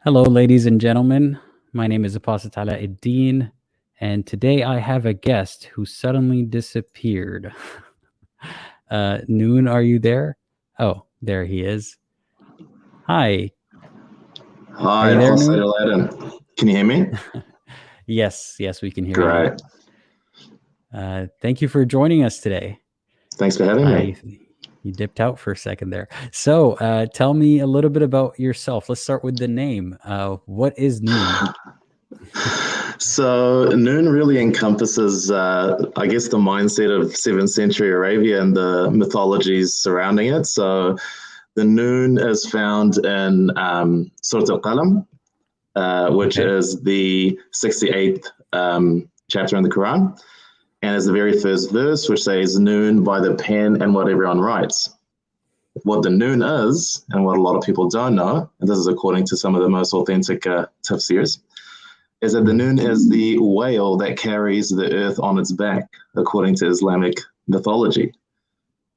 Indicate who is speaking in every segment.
Speaker 1: Hello, ladies and gentlemen. My name is Apostle Aladdin, and today I have a guest who suddenly disappeared. Noon, are you there? Oh, there he is. Hi.
Speaker 2: Hi,
Speaker 1: Are you there,
Speaker 2: Apostle
Speaker 1: Noon?
Speaker 2: Aladdin. Can you hear me?
Speaker 1: Yes, we can hear you.
Speaker 2: Great.
Speaker 1: Thank you for joining us today.
Speaker 2: Thanks for having me.
Speaker 1: You dipped out for a second there. So tell me a little bit about yourself. Let's start with the name. What is Noon?
Speaker 2: So, Noon really encompasses, I guess, the mindset of 7th century Arabia and the mythologies surrounding it. So, the Noon is found in Surat al-Qalam, which is the 68th chapter in the Quran, and is the very first verse, which says, Noon by the pen and what everyone writes. What the Noon is, and what a lot of people don't know, and this is according to some of the most authentic tafsirs, is that the Noon is the whale that carries the earth on its back, according to Islamic mythology.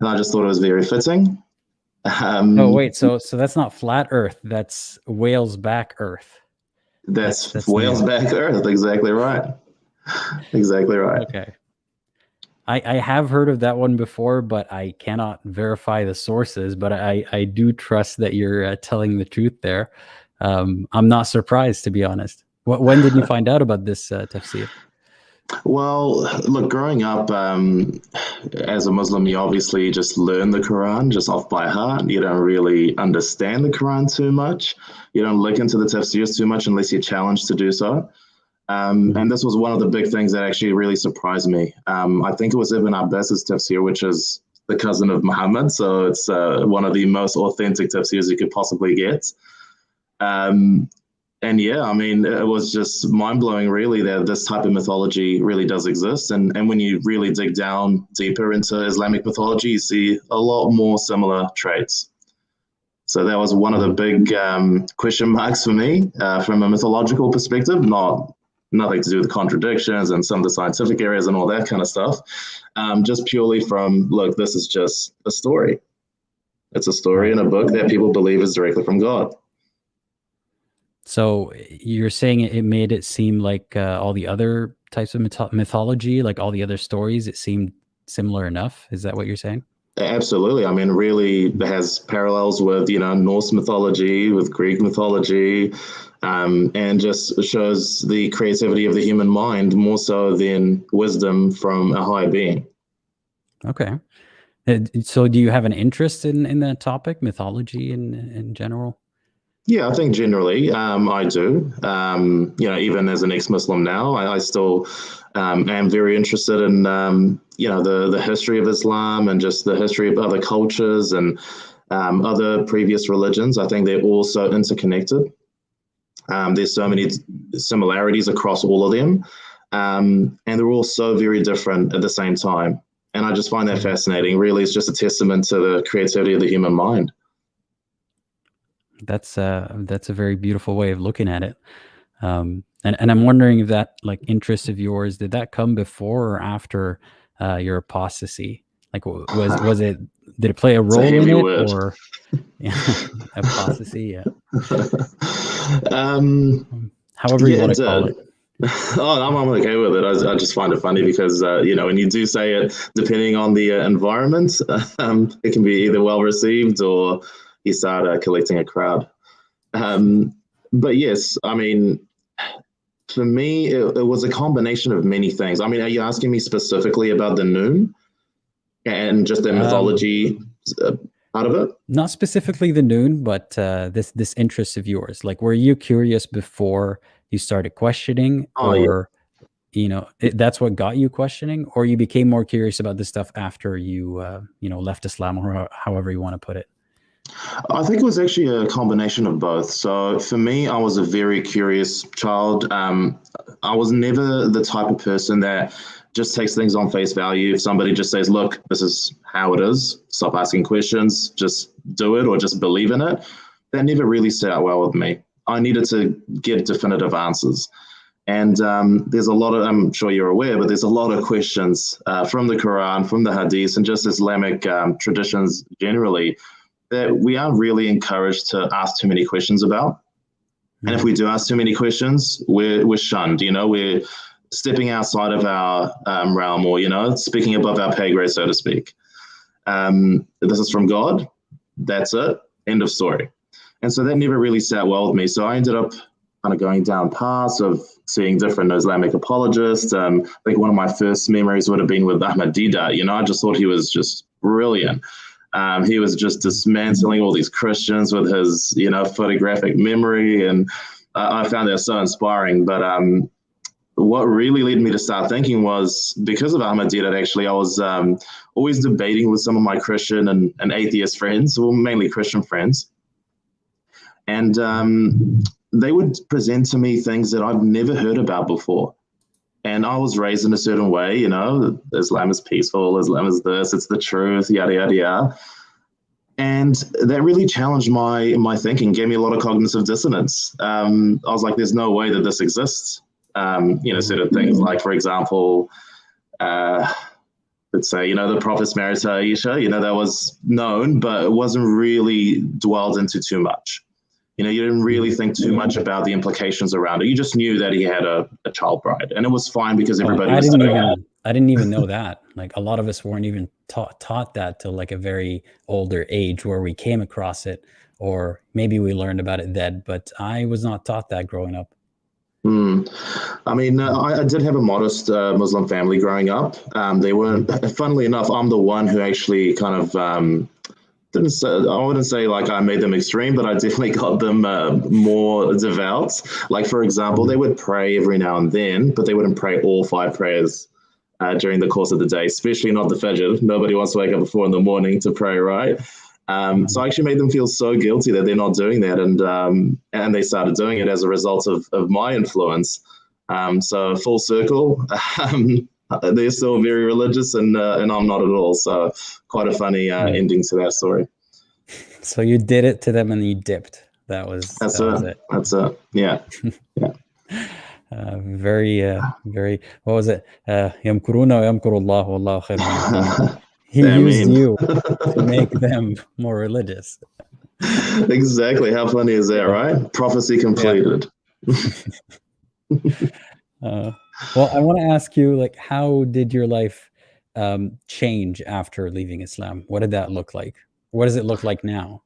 Speaker 2: And I just thought it was very fitting.
Speaker 1: Oh, wait, so that's not flat Earth. That's whale's back Earth.
Speaker 2: That's whale's back Earth. Exactly right. Exactly right.
Speaker 1: Okay. I have heard of that one before, but I cannot verify the sources. But I do trust that you're telling the truth there. I'm not surprised, to be honest. When did you find out about this tafsir?
Speaker 2: Well, look, growing up as a Muslim, you obviously just learn the Quran just off by heart. You don't really understand the Quran too much. You don't look into the tafsirs too much unless you're challenged to do so. And this was one of the big things that actually really surprised me. I think it was Ibn Abbas's tafsir, which is the cousin of Muhammad. So it's one of the most authentic tafsirs you could possibly get. And yeah, I mean, it was just mind-blowing, really, that this type of mythology really does exist. And when you really dig down deeper into Islamic mythology, you see a lot more similar traits. So that was one of the big question marks for me from a mythological perspective, nothing to do with the contradictions and some of the scientific areas and all that kind of stuff. Just purely from, look, this is just a story. It's a story in a book that people believe is directly from God.
Speaker 1: So you're saying it made it seem like all the other types of mythology, like all the other stories, it seemed similar enough? Is that what you're saying?
Speaker 2: Absolutely. I mean, really, it has parallels with, Norse mythology, with Greek mythology, and just shows the creativity of the human mind more so than wisdom from a higher being.
Speaker 1: Okay. So do you have an interest in that topic, mythology in general?
Speaker 2: Yeah, I think generally I do. Even as an ex-Muslim now, I still am very interested in, the history of Islam and just the history of other cultures and other previous religions. I think they're all so interconnected. There's so many similarities across all of them. And they're all so very different at the same time. And I just find that fascinating. Really, it's just a testament to the creativity of the human mind.
Speaker 1: That's a very beautiful way of looking at it. And I'm wondering if that interest of yours, did that come before or after your apostasy? Like, was it, did it play a role in it
Speaker 2: word.
Speaker 1: or apostasy? Yeah. However you want to call it.
Speaker 2: Oh, I'm okay with it. I just find it funny because, when you do say it, depending on the environment, it can be either well received or you start collecting a crowd. But yes, I mean, for me, it was a combination of many things. I mean, are you asking me specifically about the Noon and just the mythology part of it?
Speaker 1: Not specifically the Noon, but this interest of yours. Like, were you curious before you started questioning, or that's what got you questioning, or you became more curious about this stuff after you left Islam, or however you want to put it?
Speaker 2: I think it was actually a combination of both. So for me, I was a very curious child. I was never the type of person that just takes things on face value. If somebody just says, look, this is how it is, stop asking questions, just do it or just believe in it, that never really sat out well with me. I needed to get definitive answers. And there's a lot of, I'm sure you're aware, but there's a lot of questions from the Quran, from the Hadith, and just Islamic traditions generally that we aren't really encouraged to ask too many questions about. And if we do ask too many questions, we're shunned. We're stepping outside of our realm, or speaking above our pay grade, so to speak. This is from God. That's it. End of story. And so that never really sat well with me. So I ended up kind of going down paths of seeing different Islamic apologists. I think one of my first memories would have been with Ahmad Didat. I just thought he was just brilliant. He was just dismantling all these Christians with his, photographic memory. And I found that so inspiring. But what really led me to start thinking was because of Ahmad Didat, actually, I was always debating with some of my Christian and atheist friends, well, mainly Christian friends. And they would present to me things that I've never heard about before. And I was raised in a certain way, Islam is peaceful, Islam is this, it's the truth, yada, yada, yada. And that really challenged my thinking, gave me a lot of cognitive dissonance. I was like, there's no way that this exists. Certain things like, for example, let's say, the Prophet's married to Shisha, that was known, but it wasn't really dwelled into too much. You didn't really think too much about the implications around it. You just knew that he had a child bride, and it was fine because everybody was doing it.
Speaker 1: I didn't even know that. Like a lot of us weren't even taught that till like a very older age where we came across it, or maybe we learned about it then, but I was not taught that growing up.
Speaker 2: I mean, I did have a modest Muslim family growing up. They weren't, funnily enough, I'm the one who actually kind of I wouldn't say like I made them extreme, but I definitely got them more devout. Like, for example, they would pray every now and then, but they wouldn't pray all 5 prayers during the course of the day, especially not the Fajr. Nobody wants to wake up at 4 a.m. to pray, right? So I actually made them feel so guilty that they're not doing that. And they started doing it as a result of my influence. So full circle, they're still very religious and I'm not at all. So quite a funny ending to that story.
Speaker 1: So you did it to them and you dipped. That's it.
Speaker 2: That's it. Yeah. Yeah.
Speaker 1: Very, what was it? يمكرون ويمكر الله والله خير الماكرين. He used you to make them more religious.
Speaker 2: Exactly. How funny is that, right? Prophecy completed.
Speaker 1: Well, I want to ask you, like, how did your life change after leaving Islam? What did that look like? What does it look like now?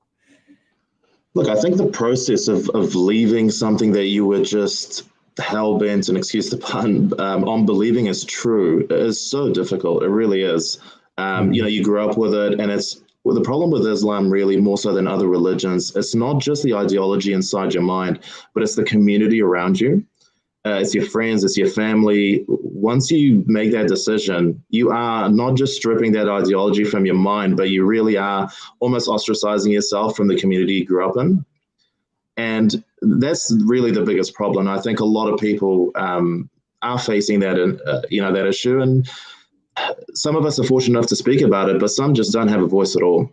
Speaker 2: Look, I think the process of leaving something that you were just hell-bent, and excuse the pun, on believing is true is so difficult. It really is. You grew up with it, and the problem with Islam, really more so than other religions, it's not just the ideology inside your mind, but it's the community around you. It's your friends, it's your family. Once you make that decision, you are not just stripping that ideology from your mind, but you really are almost ostracizing yourself from the community you grew up in. And that's really the biggest problem. I think a lot of people are facing that, that issue. And some of us are fortunate enough to speak about it, but some just don't have a voice at all.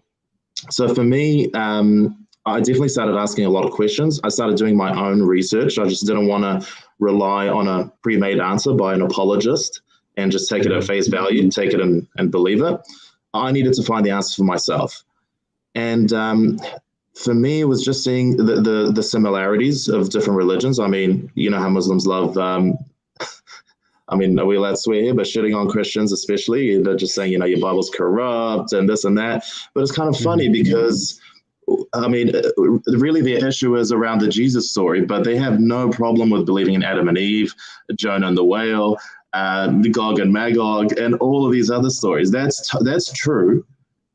Speaker 2: So for me, I definitely started asking a lot of questions. I started doing my own research. I just didn't want to rely on a pre-made answer by an apologist and just take it at face value and take it and believe it. I needed to find the answers for myself. And for me, it was just seeing the similarities of different religions. I mean, you know how Muslims love, are we allowed to swear here, but shitting on Christians especially. They're just saying, your Bible's corrupt and this and that. But it's kind of funny because, really their issue is around the Jesus story, but they have no problem with believing in Adam and Eve, Jonah and the whale, the Gog and Magog, and all of these other stories. That's true,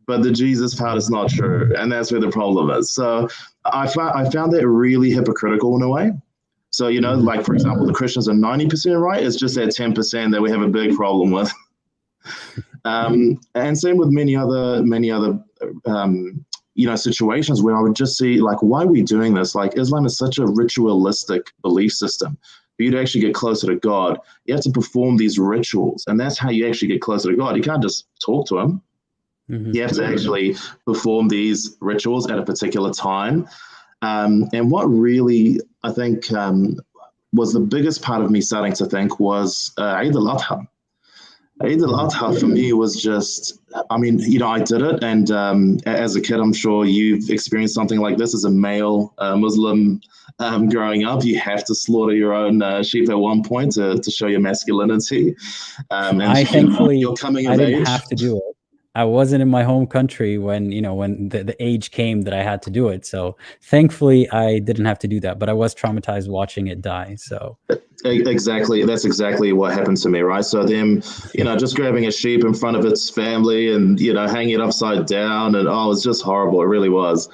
Speaker 2: but the Jesus part is not true, and that's where the problem is. So I found that really hypocritical in a way. So, like, for example, the Christians are 90% right. It's just that 10% that we have a big problem with. And same with many other situations where I would just see, like, why are we doing this? Like, Islam is such a ritualistic belief system. For you to actually get closer to God, you have to perform these rituals. And that's how you actually get closer to God. You can't just talk to him. You have to actually perform these rituals at a particular time. And what really, I think, was the biggest part of me starting to think was Eid al-Adha. Eid al-Adha for me was just, I mean, I did it. And as a kid, I'm sure you've experienced something like this as a male Muslim growing up. You have to slaughter your own sheep at one point to show your masculinity. And
Speaker 1: Thankfully,
Speaker 2: you're coming
Speaker 1: I
Speaker 2: of
Speaker 1: didn't
Speaker 2: age.
Speaker 1: have to do it. I wasn't in my home country when, when the age came that I had to do it. So thankfully I didn't have to do that, but I was traumatized watching it die. So
Speaker 2: Exactly. That's exactly what happened to me, right? So them, just grabbing a sheep in front of its family and, hanging it upside down, and it's just horrible. It really was.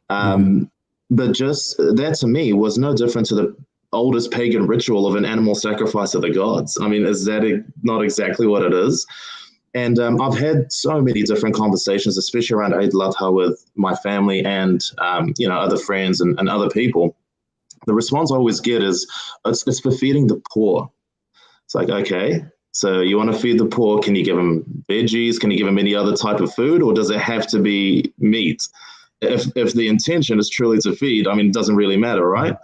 Speaker 2: But just that to me was no different to the oldest pagan ritual of an animal sacrifice of the gods. I mean, is that not exactly what it is? And I've had so many different conversations, especially around Eid al-Adha with my family and, other friends and other people. The response I always get is, it's for feeding the poor. It's like, okay, so you want to feed the poor, can you give them veggies? Can you give them any other type of food? Or does it have to be meat? If the intention is truly to feed, I mean, it doesn't really matter, right?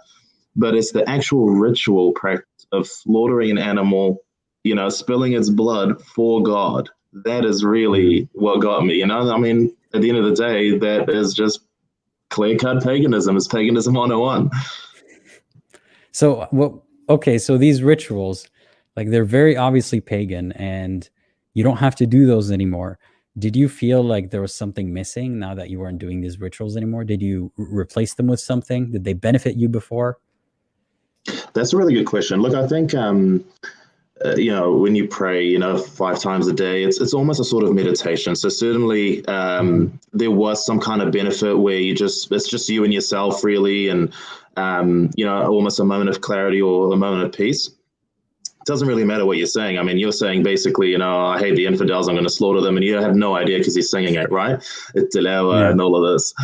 Speaker 2: But it's the actual ritual practice of slaughtering an animal, spilling its blood for God. That is really what got me, I mean, at the end of the day, that is just clear-cut paganism. It's paganism 101.
Speaker 1: So okay, so these rituals, like, they're very obviously pagan and you don't have to do those anymore. Did you feel like there was something missing now that you weren't doing these rituals anymore? Did you replace them with something? Did they benefit you before?
Speaker 2: That's a really good question. Look, I think when you pray, 5 times a day, it's almost a sort of meditation. So certainly there was some kind of benefit where it's just you and yourself really, and almost a moment of clarity or a moment of peace. It doesn't really matter what you're saying. I mean, you're saying basically, I hate the infidels, I'm going to slaughter them, and you have no idea because you're singing it, right? It's tilawa and all of this.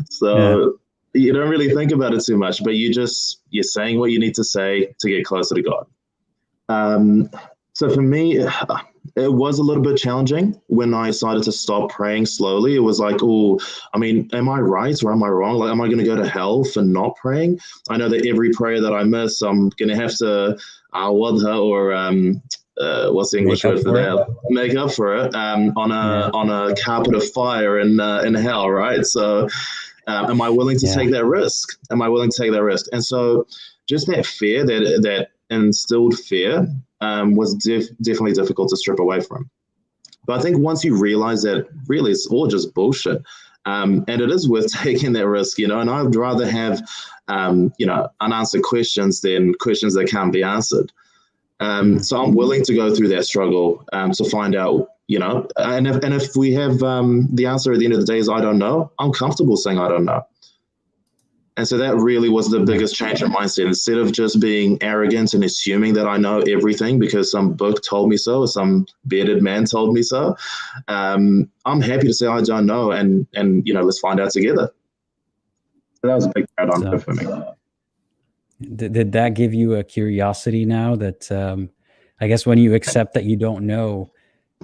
Speaker 2: So you don't really think about it too much, but you're saying what you need to say to get closer to God. So for me, it was a little bit challenging when I decided to stop praying slowly. It was like, I mean, am I right or am I wrong? Like, am I going to go to hell for not praying? I know that every prayer that I miss, I'm going to have to wadha, or what's the English word for that? Make up for it on a carpet of fire in hell, right? So am I willing to take that risk? Am I willing to take that risk? And so just that fear, that instilled fear, was definitely difficult to strip away from. But I think once you realize that really it's all just bullshit, and it is worth taking that risk, and I'd rather have, unanswered questions than questions that can't be answered. So I'm willing to go through that struggle to find out, and if we have the answer at the end of the day is I don't know, I'm comfortable saying I don't know. And so that really was the biggest change in mindset. Instead of just being arrogant and assuming that I know everything because some book told me so, or some bearded man told me so, I'm happy to say I don't know, and let's find out together. So that was a big paradigm for me.
Speaker 1: Did that give you a curiosity now that, I guess when you accept that you don't know,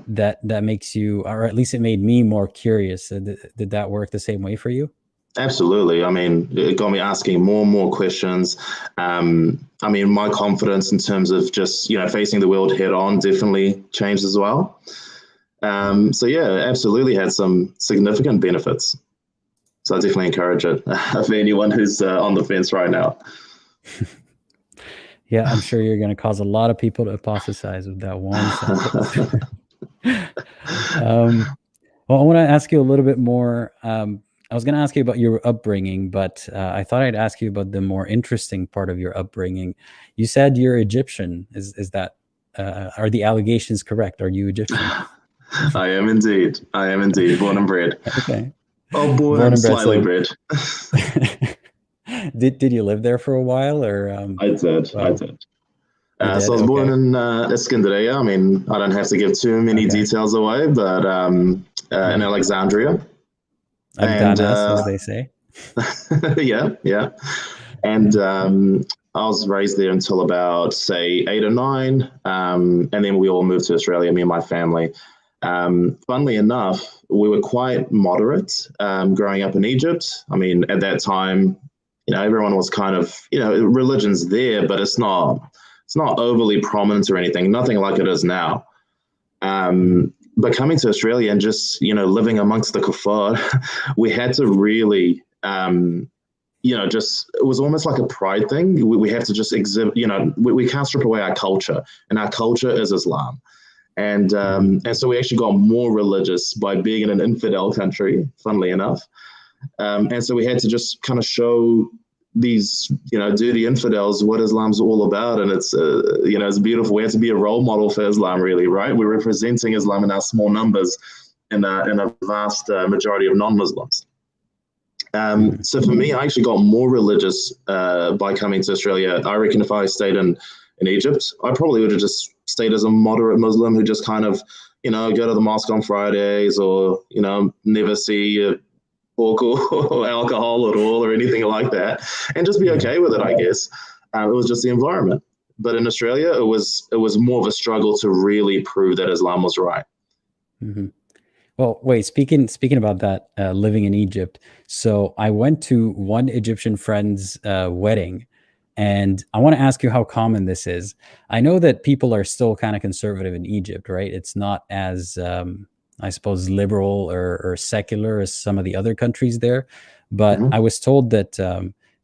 Speaker 1: that makes you, or at least it made me more curious. Did that work the same way for you?
Speaker 2: Absolutely. I mean, it got me asking more and more questions. I mean, my confidence in terms of just, facing the world head on definitely changed as well. So yeah, absolutely had some significant benefits. So I definitely encourage it for anyone who's on the fence right now.
Speaker 1: Yeah, I'm sure you're going to cause a lot of people to apostatize with that one sentence. Well, I want to ask you a little bit more. I was going to ask you about your upbringing, but I thought I'd ask you about the more interesting part of your upbringing. You said you're Egyptian. Is that are the allegations correct? Are you Egyptian?
Speaker 2: I am indeed. Born and bred.
Speaker 1: Okay.
Speaker 2: Oh, born and slightly bred.
Speaker 1: Did you live there for a while, or?
Speaker 2: I did. So I was born in Iskandariya. I mean, I don't have to give too many details away, but in Alexandria.
Speaker 1: Agdanas, as they say.
Speaker 2: yeah. And I was raised there until about, say, 8 or 9. And then we all moved to Australia, me and my family. Funnily enough, we were quite moderate growing up in Egypt. I mean, at that time, everyone was kind of, religion's there, but it's not overly prominent or anything, nothing like it is now. But coming to Australia and just, living amongst the kuffar, we had to really, just, it was almost like a pride thing. We have to just exhibit, we can't strip away our culture, and our culture is Islam. And so we actually got more religious by being in an infidel country, funnily enough. And so we had to just kind of show these, dirty infidels what Islam's all about. And it's, it's beautiful. We had to be a role model for Islam, really, right? We're representing Islam in our small numbers in a vast majority of non-Muslims. So for me, I actually got more religious by coming to Australia. I reckon if I stayed in Egypt, I probably would have just stayed as a moderate Muslim who just kind of, go to the mosque on Fridays, or, never see pork or alcohol at all or anything like that, and just be okay with it, I guess. It was just the environment. But in Australia, it was more of a struggle to really prove that Islam was right.
Speaker 1: Mm-hmm. Well, wait, speaking about that, living in Egypt. So I went to one Egyptian friend's wedding, and I want to ask you how common this is. I know that people are still kind of conservative in Egypt, right? It's not as, I suppose, liberal or secular as some of the other countries there. But I was told that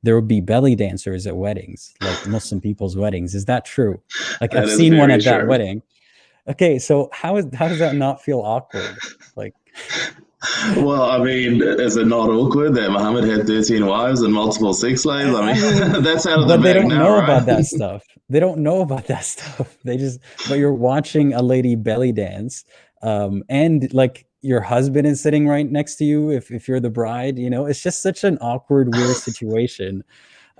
Speaker 1: there would be belly dancers at weddings, like Muslim people's weddings. Is that true? Like, I've seen one at that wedding. Okay, so how does that not feel awkward? Like,
Speaker 2: well, I mean, is it not awkward that Muhammad had 13 wives and multiple sex slaves? I mean, that's out of the bag now, right? But
Speaker 1: they don't know about that stuff. They don't know about that stuff. But you're watching a lady belly dance, and like your husband is sitting right next to you if you're the bride. It's just such an awkward, weird situation.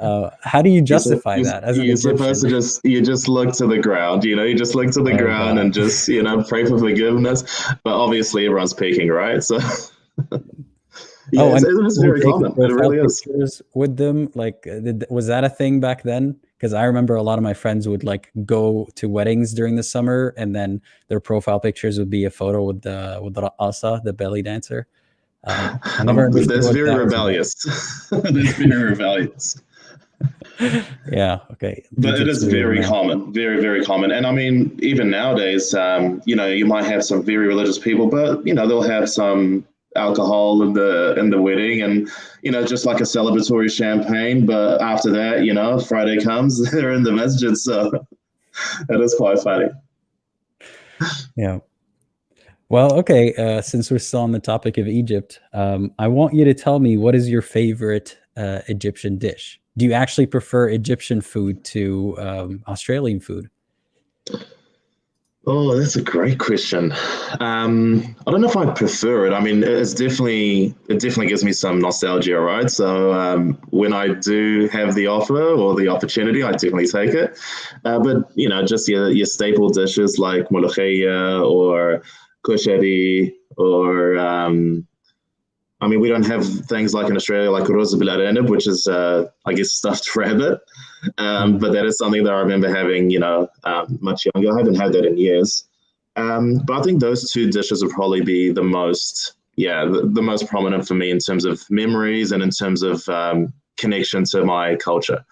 Speaker 1: How do you justify that as an Egyptian?
Speaker 2: Supposed to you just look to the ground, you just look to the ground God. And just, pray for forgiveness. But obviously everyone's peeking, right? So it's very common. It really is.
Speaker 1: With them, like, was that a thing back then? Because I remember a lot of my friends would like go to weddings during the summer, and then their profile pictures would be a photo with the asa, the belly dancer.
Speaker 2: That's very rebellious. That's very rebellious.
Speaker 1: Yeah. Okay.
Speaker 2: But it is very common, very, very common. And I mean, even nowadays, you might have some very religious people, but they'll have some alcohol in the wedding, and just like a celebratory champagne. But after that, Friday comes, they're in the masjid, so it is quite funny.
Speaker 1: Yeah. Well, okay. Since we're still on the topic of Egypt, I want you to tell me, what is your favorite Egyptian dish? Do you actually prefer Egyptian food to Australian food?
Speaker 2: Oh, that's a great question. I don't know if I prefer it. I mean, it definitely gives me some nostalgia, right? So when I do have the offer or the opportunity, I definitely take it. But just your staple dishes like molokhaya or koshari, or I mean, we don't have things like in Australia, like ruz bil aranab, which is, I guess, stuffed rabbit. But that is something that I remember having, much younger. I haven't had that in years. But I think those two dishes would probably be the most prominent for me in terms of memories and in terms of connection to my culture.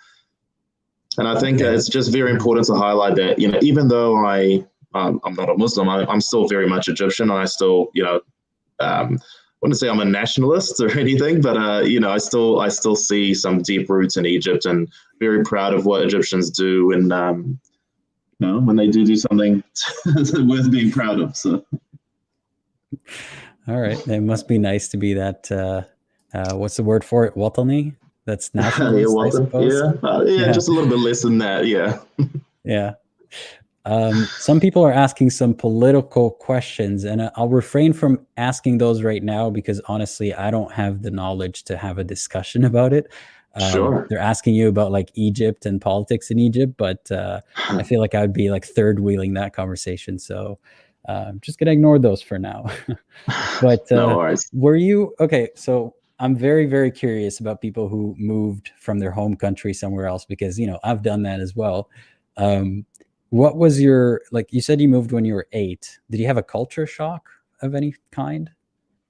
Speaker 2: And I think it's just very important to highlight that, even though I'm not a Muslim, I'm still very much Egyptian, and I still, I wouldn't say I'm a nationalist or anything, but I still see some deep roots in Egypt, and very proud of what Egyptians do, and when they do something worth being proud of. So,
Speaker 1: all right, it must be nice to be that. What's the word for it? Watani? That's nationalist, I suppose.
Speaker 2: Yeah, just a little bit less than that. Yeah.
Speaker 1: Yeah. Some people are asking some political questions, and I'll refrain from asking those right now because honestly, I don't have the knowledge to have a discussion about it.
Speaker 2: Sure.
Speaker 1: They're asking you about like Egypt and politics in Egypt, but I feel like I would be like third wheeling that conversation. So I'm just going to ignore those for now. But
Speaker 2: no worries.
Speaker 1: Okay, so I'm very, very curious about people who moved from their home country somewhere else, because, I've done that as well. What was you said you moved when you were 8. Did you have a culture shock of any kind?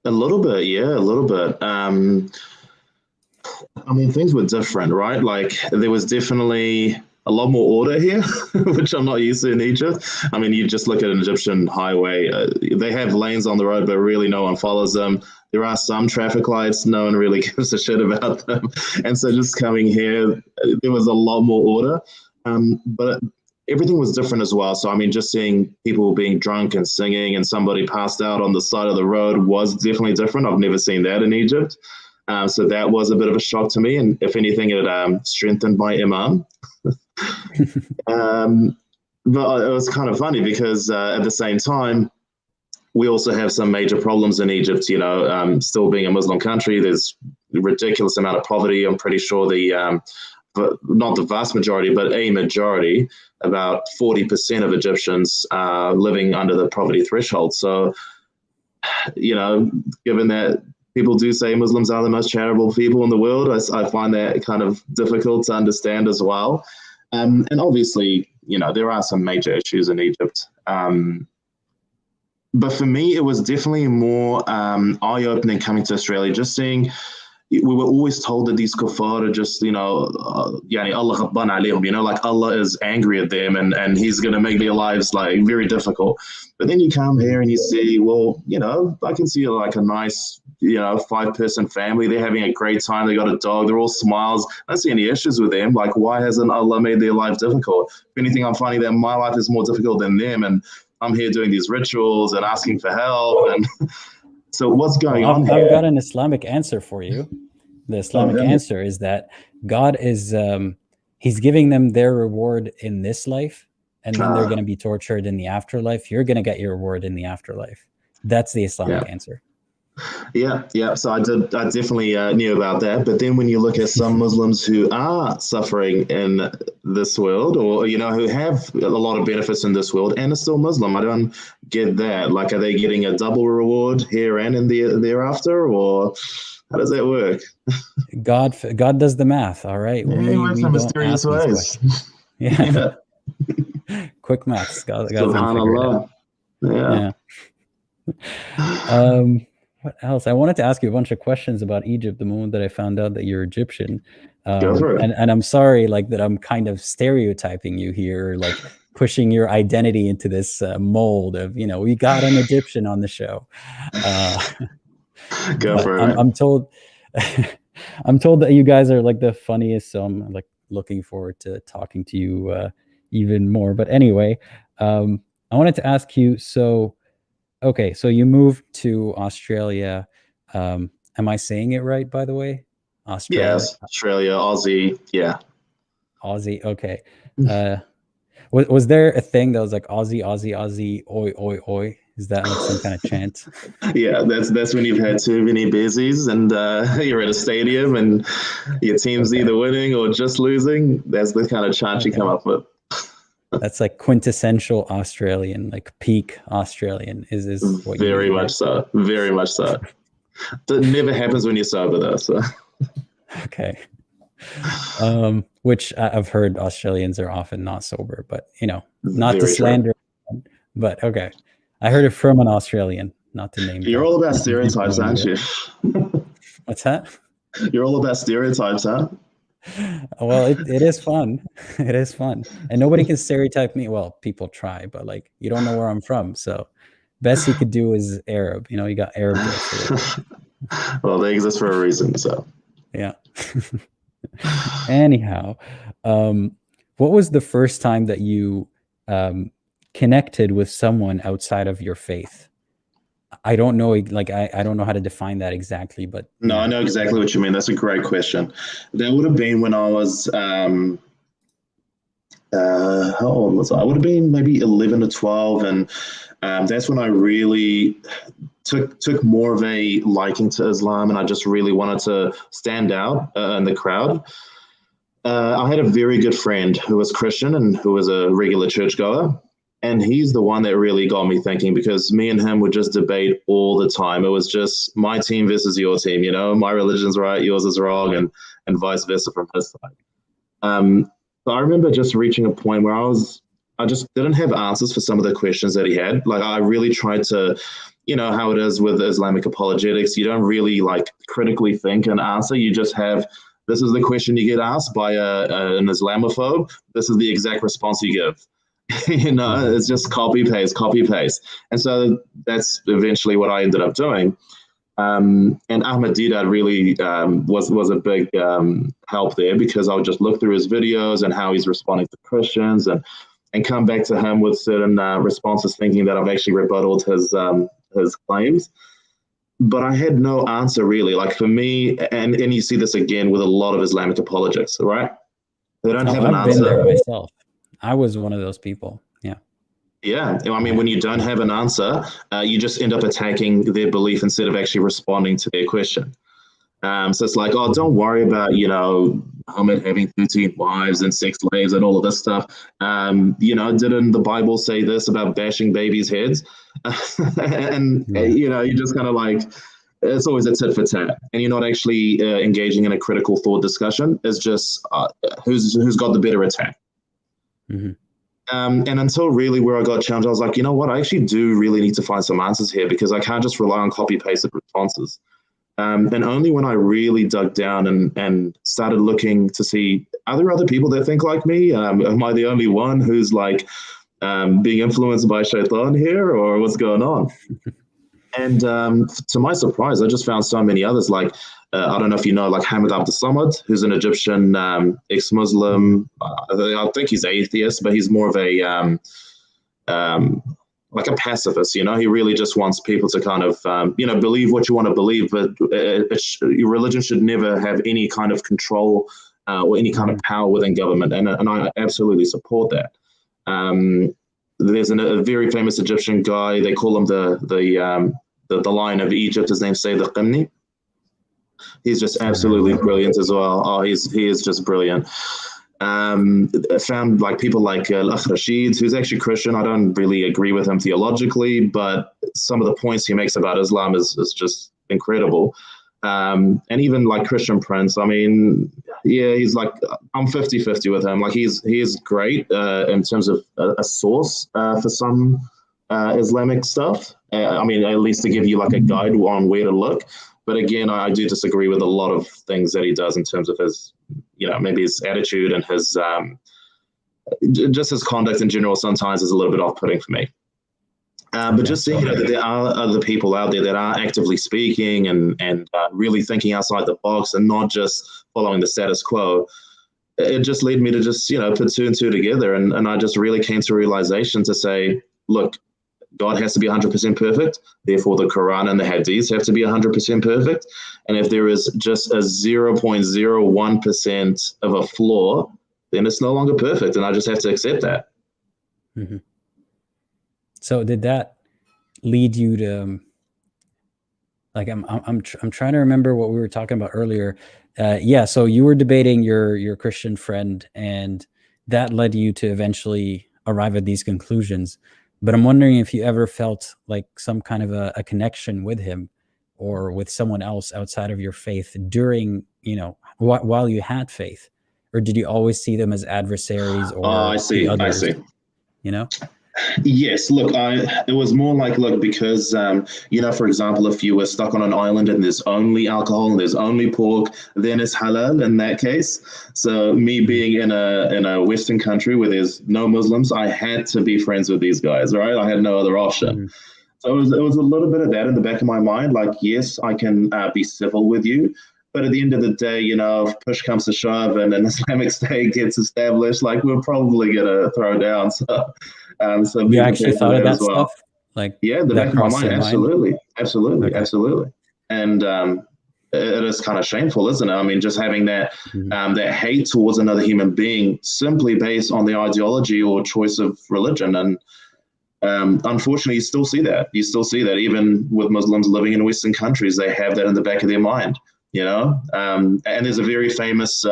Speaker 2: A little bit, yeah, a little bit. I mean, things were different, right? Like there was definitely, a lot more order here, which I'm not used to in Egypt. I mean, you just look at an Egyptian highway, they have lanes on the road, but really no one follows them. There are some traffic lights, no one really gives a shit about them. And so just coming here, there was a lot more order. But everything was different as well. So, I mean, just seeing people being drunk and singing and somebody passed out on the side of the road was definitely different. I've never seen that in Egypt. So that was a bit of a shock to me. And if anything, it strengthened my imam. But it was kind of funny because at the same time, we also have some major problems in Egypt, you know, still being a Muslim country. There's a ridiculous amount of poverty. I'm pretty sure not the vast majority, but a majority, about 40% of Egyptians are living under the poverty threshold. So, you know, given that people do say Muslims are the most charitable people in the world, I find that kind of difficult to understand as well. And obviously, you know, there are some major issues in Egypt. But for me, it was definitely more eye-opening coming to Australia, just seeing. We were always told that these kuffar are just, you know, Allah ghadban alayhum, you know, like Allah is angry at them and he's going to make their lives like very difficult. But then you come here and you see, well, you know, I can see like a nice, you know, 5-person family. They're having a great time. They got a dog. They're all smiles. I don't see any issues with them. Like, why hasn't Allah made their life difficult? If anything, I'm finding that my life is more difficult than them. And I'm here doing these rituals and asking for help. And so what's going on here?
Speaker 1: I've got an Islamic answer for you. The Islamic answer is that God is, he's giving them their reward in this life, and then they're going to be tortured in the afterlife. You're going to get your reward in the afterlife. That's the Islamic answer.
Speaker 2: Yeah. So I definitely knew about that. But then when you look at some Muslims who are suffering in this world, or, you know, who have a lot of benefits in this world and are still Muslim, I don't get that. Like, are they getting a double reward here and in the thereafter, or how does that work?
Speaker 1: God does the math. All right.
Speaker 2: Yeah, we works in mysterious ways.
Speaker 1: Yeah. Quick maths. God
Speaker 2: SubhanAllah.
Speaker 1: Yeah. What else? I wanted to ask you a bunch of questions about Egypt the moment that I found out that you're Egyptian.
Speaker 2: Go for it.
Speaker 1: And I'm sorry, like, that I'm kind of stereotyping you here, like pushing your identity into this mold of, you know, we got an Egyptian on the show.
Speaker 2: Go for it.
Speaker 1: I'm told I'm told that you guys are like the funniest, so I'm like looking forward to talking to you even more. But anyway, I wanted to ask you, so you moved to Australia. Am I saying it right, by the way? Australia.
Speaker 2: Yes, Australia, Aussie, yeah.
Speaker 1: Aussie, okay. Was there a thing that was like Aussie, Aussie, Aussie, oi, oi, oi? Is that like some kind of chant?
Speaker 2: Yeah, that's when you've had too many beersies and you're at a stadium and your team's either winning or just losing. That's the kind of chant you come up with.
Speaker 1: That's like quintessential Australian, like peak Australian is what
Speaker 2: very much so. Very much so. That never happens when you're sober though. So
Speaker 1: okay. Which I've heard Australians are often not sober, but you know, not to slander, but okay. I heard it from an Australian, not to name.
Speaker 2: You're all about stereotypes, aren't you?
Speaker 1: What's that?
Speaker 2: You're all about stereotypes, huh?
Speaker 1: Well, it is fun. It is fun. And nobody can stereotype me. Well, people try, but like, you don't know where I'm from. So best you could do is Arab. You know, you got Arab girls.
Speaker 2: Well, they exist for a reason, so.
Speaker 1: Yeah. Anyhow, what was the first time that you connected with someone outside of your faith? I don't know, like I don't know how to define that exactly, but
Speaker 2: no, I know exactly what you mean. That's a great question. That would have been when I was how old was I? I would have been maybe 11 or 12, and that's when I really took more of a liking to Islam, and I just really wanted to stand out in the crowd. I had a very good friend who was Christian and who was a regular churchgoer. And he's the one that really got me thinking, because me and him would just debate all the time. It was just my team versus your team, you know, my religion's right, yours is wrong, and vice versa from his side. So I remember just reaching a point where I just didn't have answers for some of the questions that he had. Like, I really tried to, you know, how it is with Islamic apologetics. You don't really like critically think and answer. You just have This is the question you get asked by an Islamophobe. This is the exact response you give. It's just copy paste, copy paste. And so that's eventually what I ended up doing. And Ahmed Deedat really was a big help there, because I would just look through his videos and how he's responding to Christians, and come back to him with certain responses, thinking that I've actually rebutted his claims. But I had no answer really. Like for me, and you see this again with a lot of Islamic apologetics, right? They don't have an answer.
Speaker 1: I've been there myself. I was one of those people. Yeah.
Speaker 2: Yeah. I mean, when you don't have an answer, you just end up attacking their belief instead of actually responding to their question. So it's like, oh, don't worry about, Muhammad having 13 wives and 6 slaves and all of this stuff. Didn't the Bible say this about bashing babies' heads? You're just kind of like, it's always a tit for tat, and you're not actually engaging in a critical thought discussion. It's just who's got the better attack.
Speaker 1: Mm-hmm.
Speaker 2: And until really where I got challenged, I was like, you know what? I actually do really need to find some answers here, because I can't just rely on copy-pasted responses. And only when I really dug down and started looking to see, are there other people that think like me? Am I the only one who's like being influenced by shaitan here, or what's going on? And to my surprise, I just found so many others. Like, I don't know if you know, like Hamid Abdul Samad, who's an Egyptian ex-Muslim. I think he's atheist, but he's more of a like a pacifist. He really just wants people to kind of believe what you want to believe, but your religion should never have any kind of control or any kind of power within government, and I absolutely support that. There's a very famous Egyptian guy. They call him the Lion of Egypt. His name's Sayyid al-Qimni. He's just absolutely brilliant as well. Oh, he is just brilliant. I found like people like Al-Akh Rashid, who's actually Christian. I don't really agree with him theologically, but some of the points he makes about Islam is just incredible. And even like Christian Prince, I mean, yeah, he's like, I'm 50-50 with him. Like he is great in terms of a source for some Islamic stuff. I mean, at least to give you like a guide on where to look. But again, I do disagree with a lot of things that he does in terms of his, maybe his attitude and his, just his conduct in general sometimes is a little bit off-putting for me. But just seeing that there are other people out there that are actively speaking and really thinking outside the box and not just following the status quo, it just led me to just, put 2 and 2 together. And I just really came to a realization to say, look, God has to be 100% perfect. Therefore, the Quran and the Hadiths have to be 100% perfect. And if there is just a 0.01% of a flaw, then it's no longer perfect. And I just have to accept that.
Speaker 1: Mm-hmm. So did that lead you to, like, I'm trying to remember what we were talking about earlier. So you were debating your Christian friend, and that led you to eventually arrive at these conclusions. But I'm wondering if you ever felt like some kind of a connection with him or with someone else outside of your faith during, while you had faith, or did you always see them as adversaries or others?
Speaker 2: I see. Yes, look, it was more like, look, because, for example, if you were stuck on an island and there's only alcohol and there's only pork, then it's halal in that case. So me being in a Western country where there's no Muslims, I had to be friends with these guys, right? I had no other option. Mm-hmm. So it was a little bit of that in the back of my mind, like, yes, I can be civil with you. But at the end of the day, if push comes to shove and an Islamic State gets established, like, we're probably going to throw down. So
Speaker 1: you actually thought of that stuff? Like,
Speaker 2: yeah, the back of my mind, absolutely. And it is kind of shameful, isn't it? I mean, just having that that hate towards another human being simply based on the ideology or choice of religion. And unfortunately, you still see that. Even with Muslims living in Western countries, they have that in the back of their mind. And there's a very famous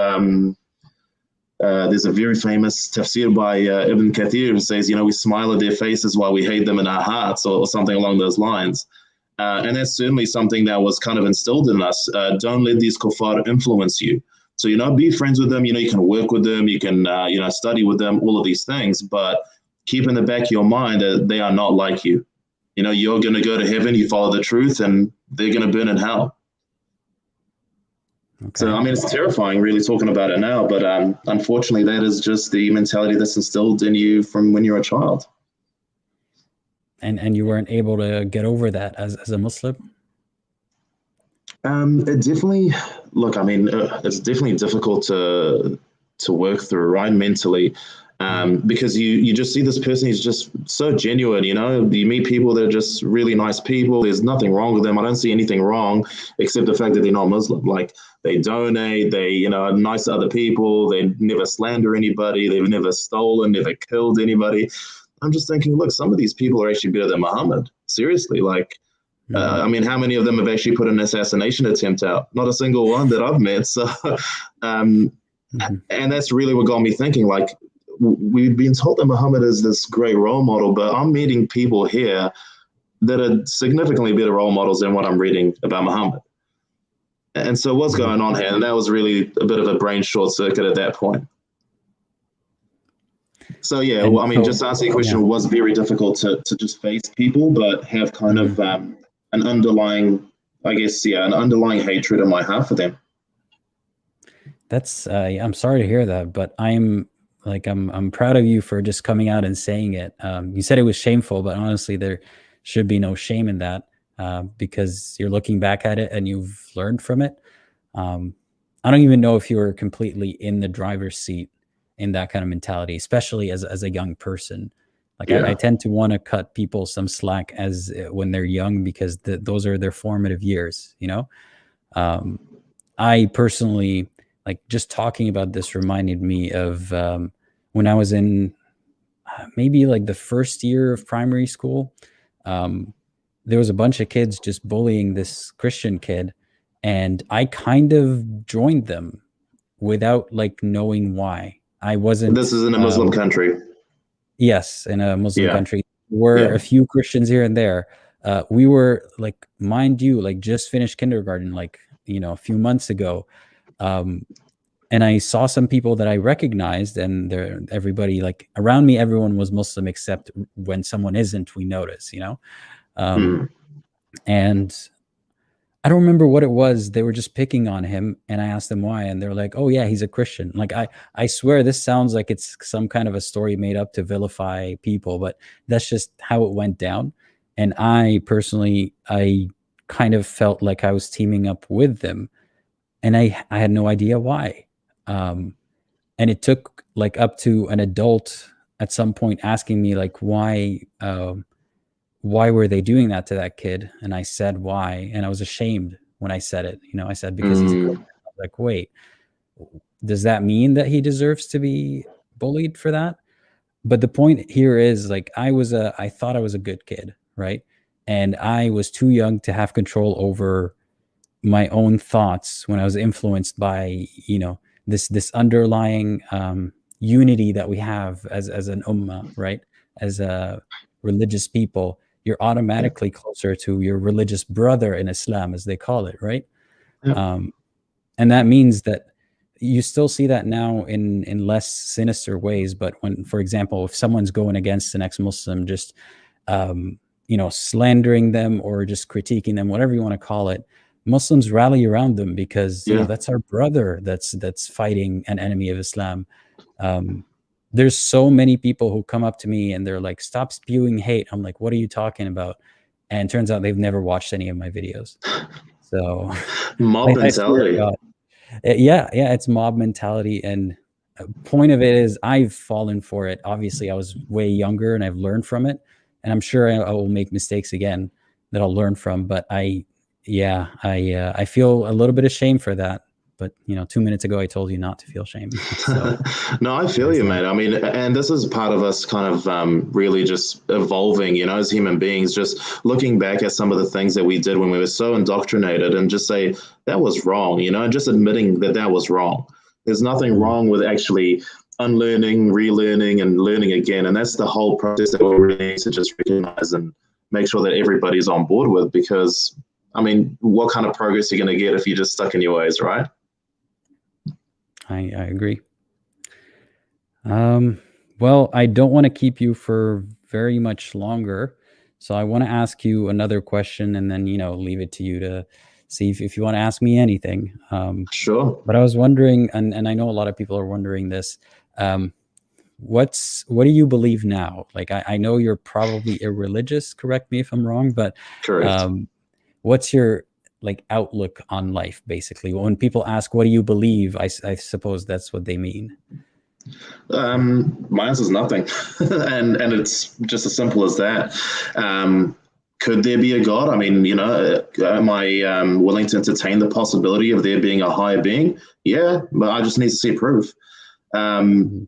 Speaker 2: tafsir by Ibn Kathir who says, we smile at their faces while we hate them in our hearts, or something along those lines. And that's certainly something that was kind of instilled in us. Don't let these kuffar influence you. So, be friends with them. You can work with them. You can, study with them, all of these things. But keep in the back of your mind that they are not like you. You're going to go to heaven. You follow the truth, and they're going to burn in hell. So,
Speaker 1: Okay.
Speaker 2: I mean, it's terrifying really talking about it now, but unfortunately, that is just the mentality that's instilled in you from when you're a child.
Speaker 1: And you weren't able to get over that as a Muslim?
Speaker 2: It definitely, look, I mean, it's definitely difficult to work through, right, mentally, because you just see this person who's just so genuine. You know, you meet people that are just really nice people. There's nothing wrong with them. I don't see anything wrong except the fact that they're not Muslim. Like they donate, they are nice to other people. They never slander anybody. They've never stolen, never killed anybody. I'm just thinking, look, some of these people are actually better than Muhammad. Seriously, like I mean, how many of them have actually put an assassination attempt out? Not a single one that I've met. So, um, and that's really what got me thinking. Like, we've been told that Muhammad is this great role model, but I'm meeting people here that are significantly better role models than what I'm reading about Muhammad. And so, what's going on here? And that was really a bit of a brain short circuit at that point. So yeah, well, I mean, just to answer your question, it was very difficult to just face people, but have kind of an underlying, I guess, an underlying hatred in my heart for them.
Speaker 1: That's I'm sorry to hear that, but I'm proud of you for just coming out and saying it. You said it was shameful, but honestly, there should be no shame in that, because you're looking back at it and you've learned from it. I don't even know if you were completely in the driver's seat in that kind of mentality, especially as a young person. Like I tend to want to cut people some slack as when they're young, because those are their formative years, you know? I personally, like, just talking about this reminded me of when I was in maybe like the first year of primary school. There was a bunch of kids just bullying this Christian kid, and I kind of joined them without like knowing why. I
Speaker 2: This
Speaker 1: wasn't.
Speaker 2: is in a Muslim country.
Speaker 1: Yes, in a Muslim
Speaker 2: Yeah,
Speaker 1: country. There were
Speaker 2: yeah.
Speaker 1: a few Christians here and there. We were like, mind you, like just finished kindergarten, like, a few months ago. Um, and I saw some people that I recognized, and everybody like around me, everyone was Muslim, except when someone isn't, we notice,
Speaker 2: Mm.
Speaker 1: and I don't remember what it was. They were just picking on him, and I asked them why, and they're like, "Oh yeah, he's a Christian." Like I swear this sounds like it's some kind of a story made up to vilify people, but that's just how it went down. And I personally, I kind of felt like I was teaming up with them, and I had no idea why. Um, and it took like up to an adult at some point asking me like why were they doing that to that kid? And I said why, and I was ashamed when I said it. I said because he's a Christian. I was like, wait, does that mean that he deserves to be bullied for that? But the point here is, like, I thought I was a good kid, right? And I was too young to have control over my own thoughts when I was influenced by, this underlying unity that we have as an ummah, right? As a religious people, you're automatically closer to your religious brother in Islam, as they call it, right?
Speaker 2: Yeah.
Speaker 1: And that means that you still see that now in less sinister ways. But when, for example, if someone's going against an ex-Muslim, just slandering them or just critiquing them, whatever you want to call it, Muslims rally around them because that's our brother that's fighting an enemy of Islam. There's so many people who come up to me and they're like, "Stop spewing hate." I'm like, "What are you talking about?" And it turns out they've never watched any of my videos. So
Speaker 2: Mob
Speaker 1: I swear to
Speaker 2: mentality.
Speaker 1: God. Yeah, it's mob mentality, and point of it is I've fallen for it. Obviously, I was way younger and I've learned from it, and I'm sure I will make mistakes again that I'll learn from. But I feel a little bit of shame for that. But 2 minutes ago, I told you not to feel shame. So
Speaker 2: No, I feel
Speaker 1: there's
Speaker 2: you,
Speaker 1: that.
Speaker 2: mate. I mean, and this is part of us kind of really just evolving, as human beings, just looking back at some of the things that we did when we were so indoctrinated and just say that was wrong, and just admitting that that was wrong. There's nothing wrong with actually unlearning, relearning, and learning again. And that's the whole process that we really need to just recognize and make sure that everybody's on board with, because, I mean, what kind of progress are you going to get if you're just stuck in your ways, right?
Speaker 1: I agree. Well, I don't want to keep you for very much longer, so I want to ask you another question, and then leave it to you to see if you want to ask me anything.
Speaker 2: Sure.
Speaker 1: But I was wondering, and I know a lot of people are wondering this. What do you believe now? Like, I know you're probably irreligious. Correct me if I'm wrong, but
Speaker 2: Correct.
Speaker 1: what's your like outlook on life? Basically, when people ask, "What do you believe?" I suppose that's what they mean.
Speaker 2: My answer is nothing, and it's just as simple as that. Could there be a God? I mean, am I willing to entertain the possibility of there being a higher being? Yeah, but I just need to see proof.
Speaker 1: Mhm.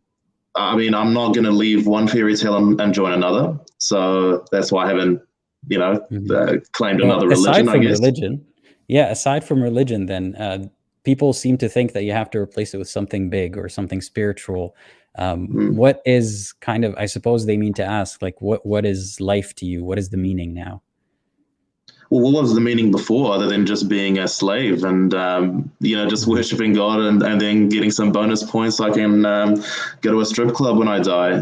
Speaker 2: I mean, I'm not going to leave one fairy tale and join another. So that's why I haven't,
Speaker 1: Mhm.
Speaker 2: claimed
Speaker 1: Well,
Speaker 2: another religion,
Speaker 1: aside
Speaker 2: I
Speaker 1: from
Speaker 2: guess.
Speaker 1: religion, yeah, aside from religion, then people seem to think that you have to replace it with something big or something spiritual.
Speaker 2: Mm.
Speaker 1: What is kind of, I suppose they mean to ask, like, what is life to you? What is the meaning now?
Speaker 2: Well, what was the meaning before other than just being a slave and, just
Speaker 1: Mhm.
Speaker 2: worshiping God and then getting some bonus points so I can go to a strip club when I die?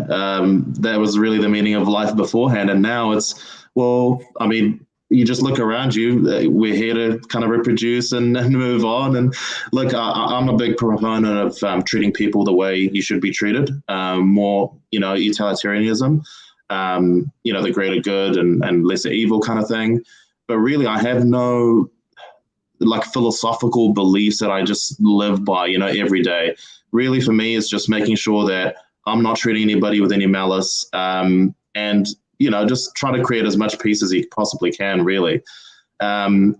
Speaker 2: That was really the meaning of life beforehand. And now it's, well, I mean, you just look around you. We're here to kind of reproduce and move on. And look, I'm a big proponent of treating people the way you should be treated. More, utilitarianism. The greater good and lesser evil kind of thing. But really, I have no like philosophical beliefs that I just live by, every day. Really, for me, it's just making sure that I'm not treating anybody with any malice, and just try to create as much peace as you possibly can. Really. Um,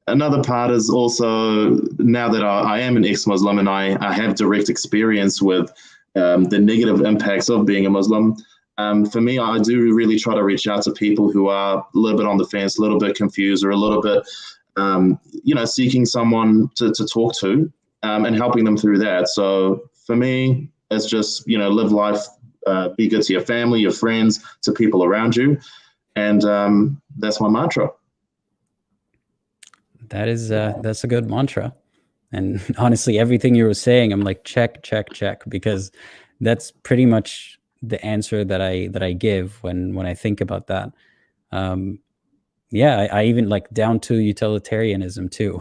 Speaker 2: Another part is also now that I am an ex-Muslim and I have direct experience with the negative impacts of being a Muslim. For me, I do really try to reach out to people who are a little bit on the fence, a little bit confused, or a little bit, seeking someone to talk to and helping them through that. So for me, it's just, live life, be good to your family, your friends, to people around you. And that's my mantra.
Speaker 1: That's a good mantra. And honestly, everything you were saying, I'm like, check, check, check, because that's pretty much the answer that I give when I think about that. Um, yeah, I even like down to utilitarianism too.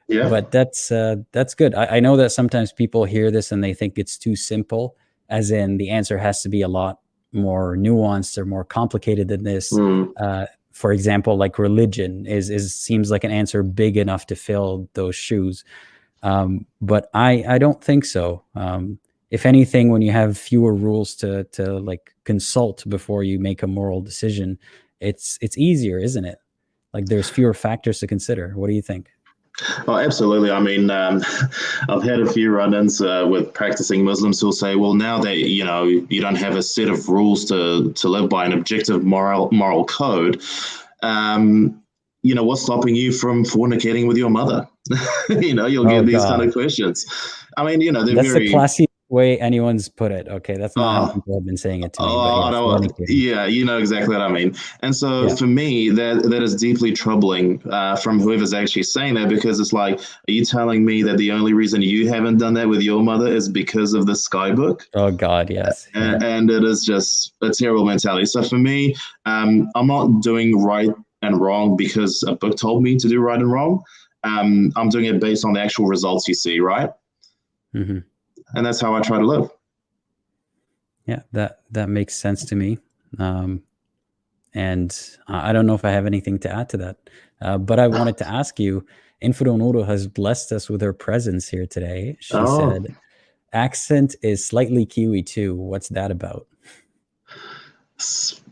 Speaker 2: Yeah.
Speaker 1: But that's good. I know that sometimes people hear this and they think it's too simple, as in the answer has to be a lot more nuanced or more complicated than this.
Speaker 2: Mm.
Speaker 1: For example, like religion is seems like an answer big enough to fill those shoes. But I don't think so. If anything, when you have fewer rules to like consult before you make a moral decision, it's easier, isn't it? Like there's fewer factors to consider. What do you think?
Speaker 2: Oh, absolutely. I mean, I've had a few run-ins with practicing Muslims who'll say, "Well, now that you don't have a set of rules to live by, an objective moral code, what's stopping you from fornicating with your mother?" You'll
Speaker 1: Oh
Speaker 2: get these kind
Speaker 1: God,
Speaker 2: of questions. I mean, they're
Speaker 1: that's the
Speaker 2: very.
Speaker 1: classy way anyone's put it. Okay, that's not how
Speaker 2: Uh,
Speaker 1: people have been saying it to me. But
Speaker 2: Oh,
Speaker 1: yeah,
Speaker 2: I know.
Speaker 1: fornicating.
Speaker 2: Yeah, you know exactly what I mean. And so
Speaker 1: Yeah.
Speaker 2: for me, that is deeply troubling from whoever's actually saying that, because it's like, are you telling me that the only reason you haven't done that with your mother is because of the Skybook?
Speaker 1: Oh God, yes. Yeah.
Speaker 2: And it is just a terrible mentality. So for me, I'm not doing right and wrong because a book told me to do right and wrong. I'm doing it based on the actual results you see, right?
Speaker 1: Hmm.
Speaker 2: And that's how I try to live.
Speaker 1: Yeah, that makes sense to me. Um, and I don't know if I have anything to add to that. But I wanted to ask you, Infidel Noodle has blessed us with her presence here today. She
Speaker 2: Oh,
Speaker 1: said, accent is slightly Kiwi too. What's that about?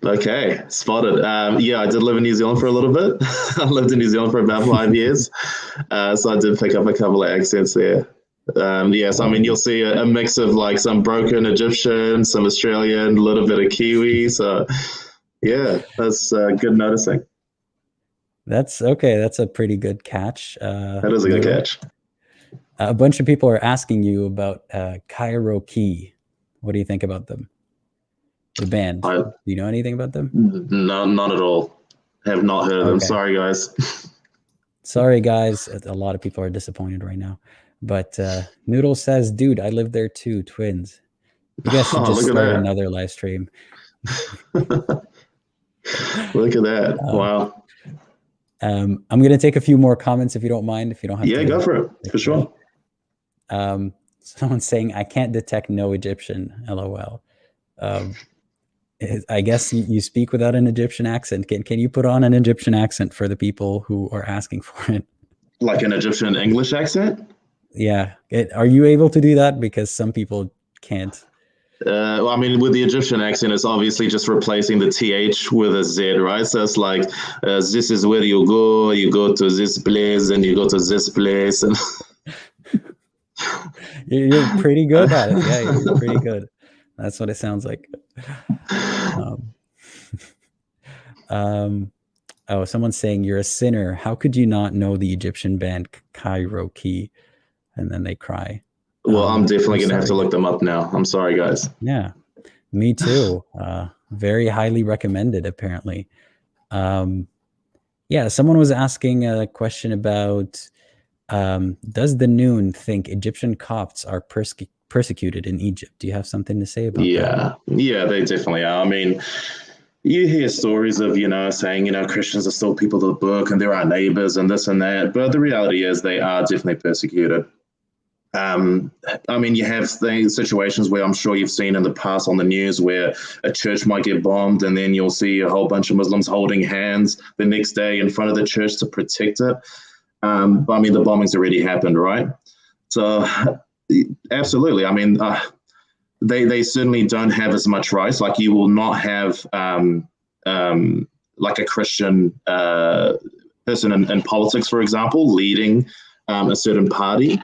Speaker 2: okay, spotted. Yeah, I did live in New Zealand for a little bit. I lived in New Zealand for about 5 years, so I did pick up a couple of accents there. Yes, I mean
Speaker 1: Oh,
Speaker 2: you'll see a mix of like some broken Egyptian, some Australian, a little bit of Kiwi. So yeah, that's good noticing.
Speaker 1: that's okay. That's a pretty good catch,
Speaker 2: That is a good
Speaker 1: Noodle.
Speaker 2: catch.
Speaker 1: A bunch of people are asking you about Cairo Key. What do you think about them? The band.
Speaker 2: I
Speaker 1: Do you know anything about them?
Speaker 2: no, not at all. Have not heard of them.
Speaker 1: Okay.
Speaker 2: Sorry, guys.
Speaker 1: Sorry, guys. A lot of people are disappointed right now. But Noodle says, dude, I live there too. Twins. You guys should
Speaker 2: Oh,
Speaker 1: just
Speaker 2: look at
Speaker 1: start
Speaker 2: that.
Speaker 1: another live stream.
Speaker 2: Look at that.
Speaker 1: Um,
Speaker 2: Wow.
Speaker 1: I'm going to take a few more comments if you don't mind, if you don't have
Speaker 2: Yeah,
Speaker 1: to.
Speaker 2: go for it, for sure.
Speaker 1: Someone's saying, I can't detect no Egyptian, LOL. I guess you speak without an Egyptian accent. Can you put on an Egyptian accent for the people who are asking for it?
Speaker 2: Like an Egyptian English accent?
Speaker 1: Yeah. Are you able to do that? Because some people can't.
Speaker 2: Well, I mean, with the Egyptian accent, it's obviously just replacing the TH with a Z, right? So it's like, this is where you go to this place, and you go to this place. And
Speaker 1: You're pretty good at it. Yeah, you're pretty good. That's what it sounds like. Oh, someone's saying you're a sinner. How could you not know the Egyptian band Cairo Key? And then they cry.
Speaker 2: Well, I'm definitely going to have to look them up now. I'm sorry, guys.
Speaker 1: Yeah, me too. Very highly recommended, apparently. Yeah, someone was asking a question about, does the Noon think Egyptian Copts are persecuted in Egypt? Do you have something to say about that?
Speaker 2: Yeah, they definitely are. I mean, you hear stories of, saying, Christians are still people of the book and they're our neighbors and this and that. But the reality is they are definitely persecuted. I mean, you have situations where I'm sure you've seen in the past on the news where a church might get bombed, and then you'll see a whole bunch of Muslims holding hands the next day in front of the church to protect it. But I mean, the bombing's already happened, right? So absolutely. I mean, they certainly don't have as much rights. Like, you will not have like a Christian person in politics, for example, leading a certain party.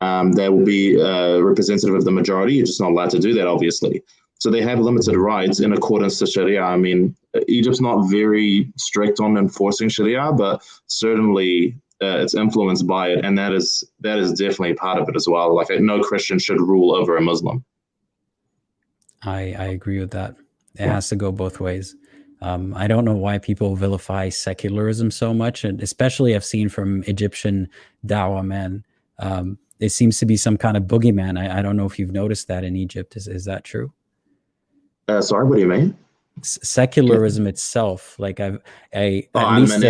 Speaker 2: That will be representative of the majority. You're just not allowed to do that, obviously. So they have limited rights in accordance to Sharia. I mean, Egypt's not very strict on enforcing Sharia, but certainly it's influenced by it, and that is definitely part of it as well. Like, no Christian should rule over a Muslim.
Speaker 1: I agree with that. It has to go both ways. I don't know why people vilify secularism so much, and especially I've seen from Egyptian dawah men. It seems to be some kind of boogeyman. I don't know if you've noticed that in Egypt. Is that true?
Speaker 2: Sorry, what do you mean?
Speaker 1: Secularism itself, like at least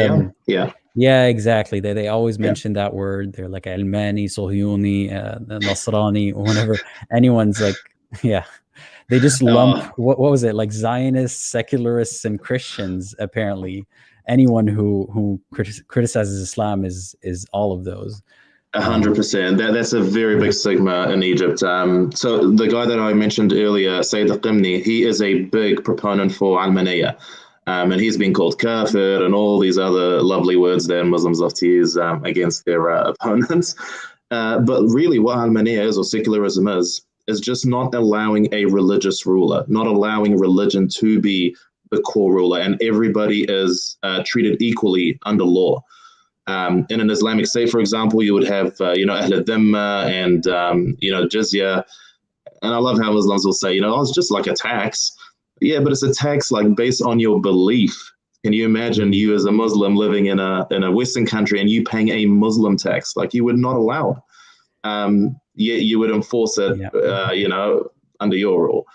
Speaker 1: yeah, exactly. They always mention that word. They're like Almani, Sohyuni, Nasrani, whenever anyone's like, yeah, they just lump what was it, like Zionists, secularists, and Christians. Apparently, anyone who criticizes Islam is all of those.
Speaker 2: 100%. That's a very big stigma in Egypt. So the guy that I mentioned earlier, Sayyid al-Qimni, he is a big proponent for Almaniya. And he's been called kafir and all these other lovely words that Muslims love to use against their opponents. But really what Almaniya is, or secularism is just not allowing a religious ruler, not allowing religion to be the core ruler, and everybody is treated equally under law. In an Islamic state, for example, you would have, Ahl al-Dhimma and, Jizya. And I love how Muslims will say, it's just like a tax. Yeah, but it's a tax like based on your belief. Can you imagine you as a Muslim living in a Western country and you paying a Muslim tax? Like, you would not allow it. Yet you would enforce it, under your rule.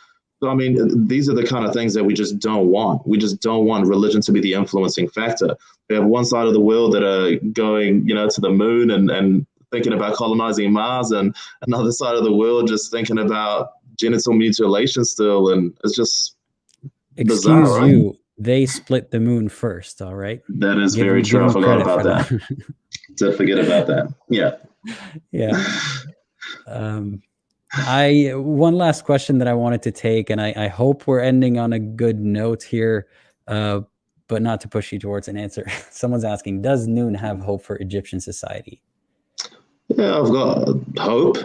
Speaker 2: So, I mean, these are the kind of things that we just don't want. We just don't want religion to be the influencing factor. We have one side of the world that are going, to the moon and thinking about colonizing Mars, and another side of the world just thinking about genital mutilation still. And it's just bizarre,
Speaker 1: Excuse you, they split the moon first, all right?
Speaker 2: That is very true. I forgot about that. Did forget about that. Yeah.
Speaker 1: Yeah. One last question that I wanted to take, and I hope we're ending on a good note here, but not to push you towards an answer. Someone's asking, does Noon have hope for Egyptian society?
Speaker 2: Yeah, I've got hope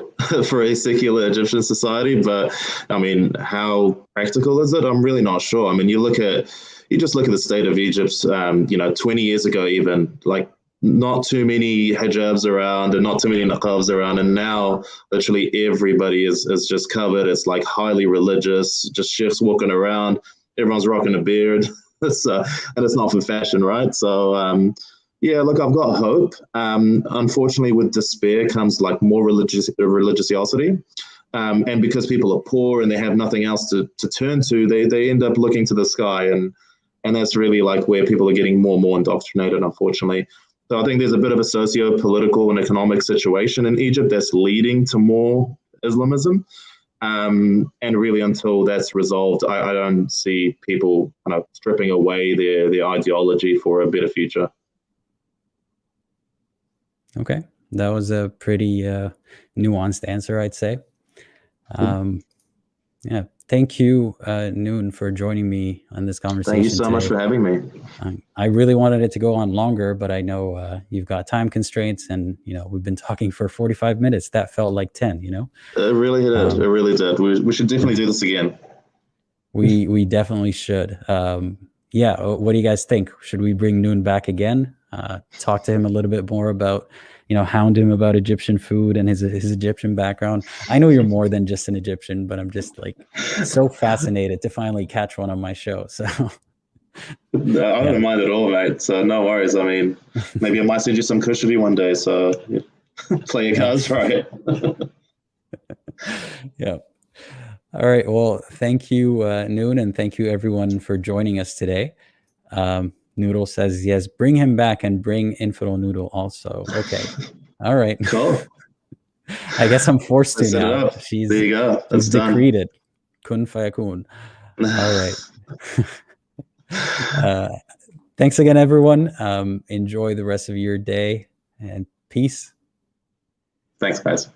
Speaker 2: for a secular Egyptian society, but I mean, how practical is it? I'm really not sure. I mean, you just look at the state of Egypt, 20 years ago, even, like, not too many hijabs around and not too many niqabs around. And now literally everybody is just covered. It's like highly religious, just sheikhs walking around. Everyone's rocking a beard. And it's not for fashion, right? So, yeah, look, I've got hope. Unfortunately, with despair comes like more religiosity. And because people are poor and they have nothing else to turn to, they end up looking to the sky. And that's really like where people are getting more and more indoctrinated, unfortunately. So I think there's a bit of a socio-political and economic situation in Egypt that's leading to more Islamism. And really, until that's resolved, I don't see people kind of stripping away their ideology for a better future.
Speaker 1: Okay, that was a pretty nuanced answer, I'd say. Yeah, thank you, Noon, for joining me on this conversation.
Speaker 2: Thank you so
Speaker 1: today.
Speaker 2: much for having me.
Speaker 1: I really wanted it to go on longer, but I know you've got time constraints, and we've been talking for 45 minutes. That felt like 10.
Speaker 2: It really did. It really did. We should definitely do this again.
Speaker 1: We definitely should. Yeah, what do you guys think? Should we bring Noon back again? Talk to him a little bit more about, hound him about Egyptian food and his Egyptian background. I know you're more than just an Egyptian, but I'm just like so fascinated to finally catch one on my show. So
Speaker 2: no, I don't mind at all, mate. So no worries. I mean, maybe I might send you some cushiony one day. So play your cards right.
Speaker 1: Yeah. All right. Well, thank you, Noon, and thank you everyone for joining us today. Noodle says, yes, bring him back and bring Infidel Noodle also. Okay. All right.
Speaker 2: Cool.
Speaker 1: I guess I'm forced to now.
Speaker 2: There you go.
Speaker 1: She's decreed it. Kun fayakun. All right. Thanks again, everyone. Enjoy the rest of your day, and peace.
Speaker 2: Thanks, guys.